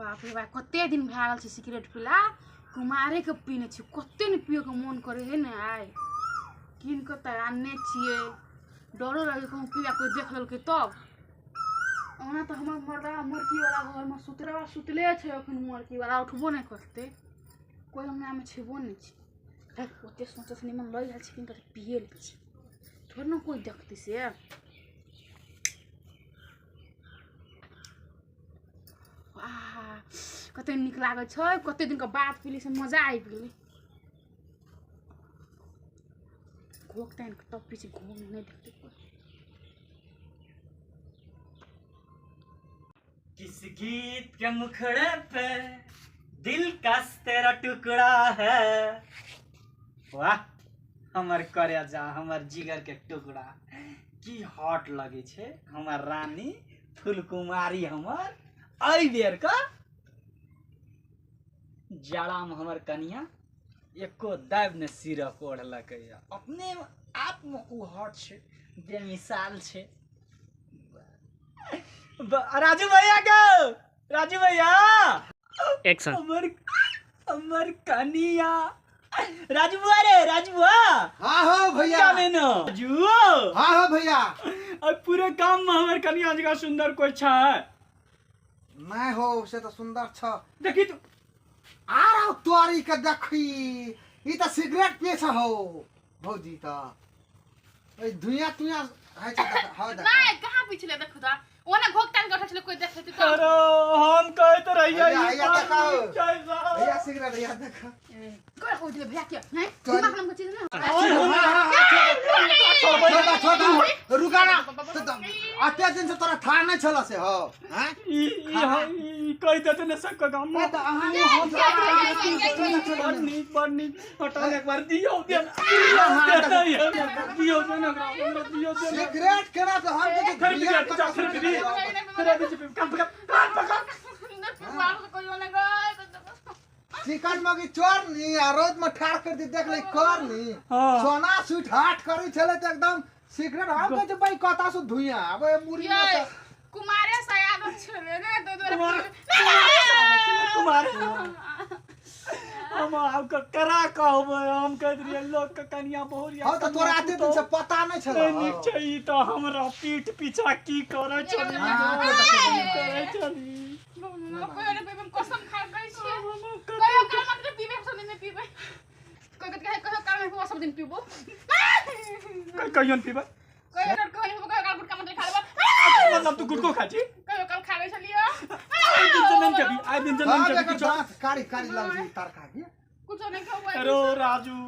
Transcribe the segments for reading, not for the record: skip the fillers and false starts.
बाप रे बाप कते दिन भए गेल छै सिगरेट पिला कुमारे के पीने छी कते न पियो के मन करे है ने आइ किन के त आनने छिए डरो लगे कहूं पिया कोई देख लेलकै तब ओना तो हमर मर्दा मरकी वाला घर में सुतले छै अखन मरकी वाला उठबो नहीं करते कोई हमरा में छेबो नहीं छै है ओते सोचे से निमन लई जाय छै किन के पिए ले छै थोड़ न कोई देखते से कते निक लागे छै कते दिन के बाद पीली से मजा आबि गेलै घोक तान के तब पीछे घूम नहीं देखते कोई किस गीत के मुखड़े पे दिल का तेरा टुकड़ा है वाह हमर करेजा हमर जिगर के टुकड़ा की हॉट लगे छे हमर रानी फुलकुमारी हमर आई बेर का जाड़ा में हमर कनिया एको दाब ने सिरक ओढ़लक अपने आप में उ हॉट छे बेमिसाल छे राजू भैया को राजू भैया एक्शन हमर कनिया राजू बुआ रे राजू बुआ हाँ हो भैया क्या मेनो राजू हाँ हो भैया अब पूरे काम में हमर कनिया जगह सुंदर कोई छा है मैं हो से तो सुंदर छ देखी तू आ रहा तोरी के देखी ई तो सिगरेट पिए छ हो भौजी तो ए धुइया तुइया है छ हो देख नहीं कहां पिछले देखो ता ओना घोकतान के उठले कोई देखे तो अरे हम कहे तो रहिया भैया देखो जय भैया सिगरेट भैया देखो कोई हो दिले भैया क्या हैं दिमाग में चीज ना छोटा रुका ना अत्या दिन से तोरा था नहीं छला से हो हैं ई कह देते ने सब का काम में तो अहां बनी हटा एक बार दियो दे दियो दे ना दियो दे सिगरेट केना तो हम के धरिया चिकन मगी चोर नी आ रोज में ठाड़ कर दी देख ले कर नी सोना स्वीट हाट करी छले त एकदम सिगरेट हम कह जे भाई कता सु धुइया अब मुरी में कुमारे सयाद छले ने तो कुमार हम आपका करा कहबे हम कह दिए लोग का कनिया बहुरिया हां तो तोरा आते दिन से पता नहीं छला नहीं चाहिए तो हमरा पीठ पीछा की करे चली करे चली कोई ने कसम खा गई छी कहियो काल मत पीबे सब दिन पीबे कहियो काल में सब दिन पीबो कहियो पीबे कहियो काल गुटका मत खाबो मतलब तू गुटको खा छी कहियो काल खा गई छलियो आई दिन जन्म के भी आई दिन जन्म के भी दांत कारी कारी लग जी तरका के कुछ नहीं खाओ अरे राजू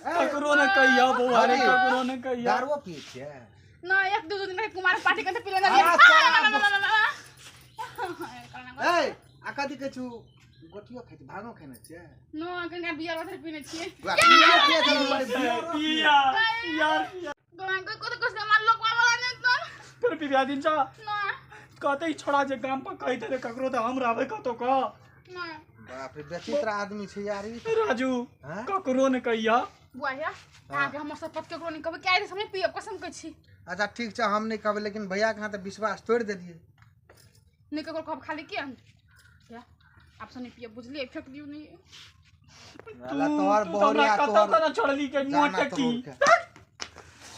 ककरो ने कहिया बौहारे ककरो ने कहिया दारू पी छे ना एक दो दिन कुमार पार्टी करते पी लेना ए आकादी के छु गोटियो खाइ भागो खाने छे नो कनिया बियर वाटर पीने छिए पिया यार दोन को तो कुछ मार लोग वाला ने तो फिर पिया दिन जा ना कहते ही छोड़ा जे गांव पर कहते रे ककरो त हम रहबे कतो का ना बाप रे बेचित्र आदमी छे यार ई राजू ककरो ने कहिया बुआ है आगे हम सब पत ककरो नहीं कहबे काय हमने पियब कसम कह छी अच्छा ठीक छे हम नहीं कहबे लेकिन भैया के हाथ विश्वास तोड़ देलिए नहीं ककरो कहब खाली के हम क्या आप सब नहीं पियब बुझलिए फेंक दियो नहीं वाला तोहर बहुरिया तोहर कता छोड़ली के मोट की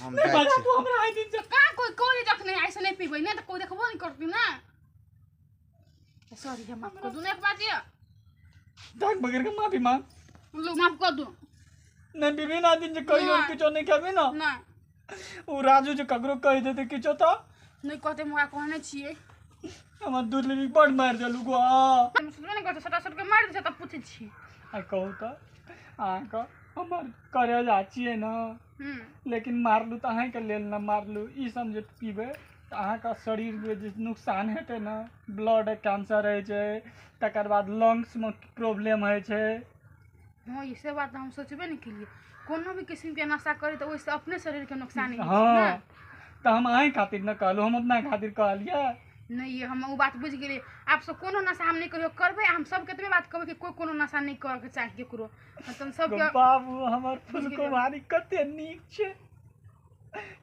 हम नहीं बाजा तू हमरा आई दिन से का कोई जख नहीं ऐसे नहीं पीबे ना तो कोई देखबो नहीं करती ना सॉरी हम माफ कर दूं एक बात ये दाग बगैर के माफी मांग लो माफ कर दूं नहीं बीबी ना दिन जे कहियो किछो नहीं कहबे ना ना ओ राजू जे ककरो कह देते किछो त नहीं कहते मोरा कहने छिए हमर दूध लेबी बड़ मार देलु गो हम सुनबे नहीं करते सटा के मार दे तब पूछे छी आ कहू त आ का हमर करे जाचिए ना लेकिन मारलू तो अहाँ के लेल ना मारलू ई समझे पीबे तो अहाँ का शरीर में जे नुकसान हेते ना ब्लड कैंसर है छे तकर बाद लंग्स में प्रॉब्लम है छे हां ये सब बात हम सोचबे नहीं केलिए कोनो भी किस्म के नशा करे तो ओइसे अपने शरीर के नुकसान ही हां तो हम अहीं खातिर न कहलू हम अपना खातिर कहलिए नहीं ये हम वो बात बुझ गेले आप सब कोनो नशा हम नहीं कहियो करबे हम सब केतबे बात कहबे कि कोई कोनो नशा नहीं करे के चाहि केकरो तुम सब के बाबू हमर फुलकुमारी कते नीक छे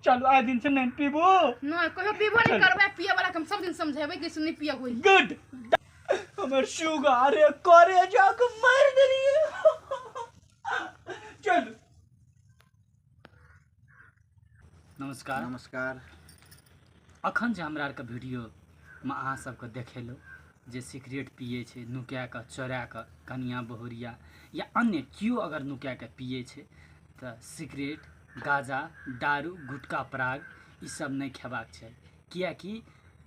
चलो आ दिन से नहीं पीबो नहीं कहियो पीबो नहीं करबे पिए वाला हम सब दिन समझेबे कि सुनी पिए होई गुड हमर सुगा रे करे जाके मार देलिए चल। नमस्कार नमस्कार। अखन जे हमरा आरके वीडियोमे अहाँ सबके देखेलहुँ जे सिगरेट पिए छै नुका कऽ चोरा कऽ कनिया बहुरिया या अन्य केओ अगर नुका कऽ पिए छै तऽ सिगरेट गाजा दारू गुटखा पराग ई सब नहीं खेबाक चाही, किएकि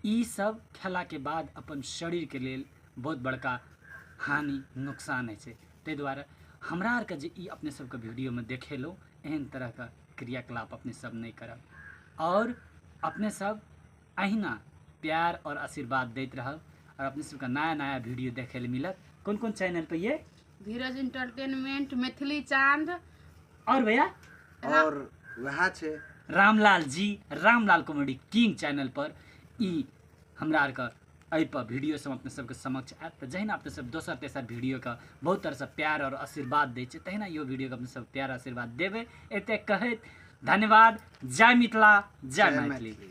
ई सब खेलाके बाद अपन शरीरके लेल बहुत बड़का हानि नुकसान होइ छै। ताहि दुआरे हमरा आरके जे ई अपने सबके वीडियोमे देखेलहुँ एहन तरहके क्रियाकलाप अपने सब नहीं करब और अपने सब अहिना प्यार और आशीर्वाद दैत रहब और अपने सबके नया नया वीडियो देखे ले मिलत। कौन कौन चैनल पे ये? धीरज इंटरटेनमेंट, मैथिली चांद और भैया और वह छे Ramlal ji, Ramlal comedy king channel पर ई हमरा आर के एहि पर वीडियो सब अपने सबके समक्ष आयत। तऽ जहिना अपने सब दोसर तेसर वीडियो के बहुत तरह से प्यार और आशीर्वाद दै छै तहिना यो वीडियो के अपने सब प्यार आशीर्वाद देबै। एते कहैत धन्यवाद। जय मिथिला, जय मैथिली।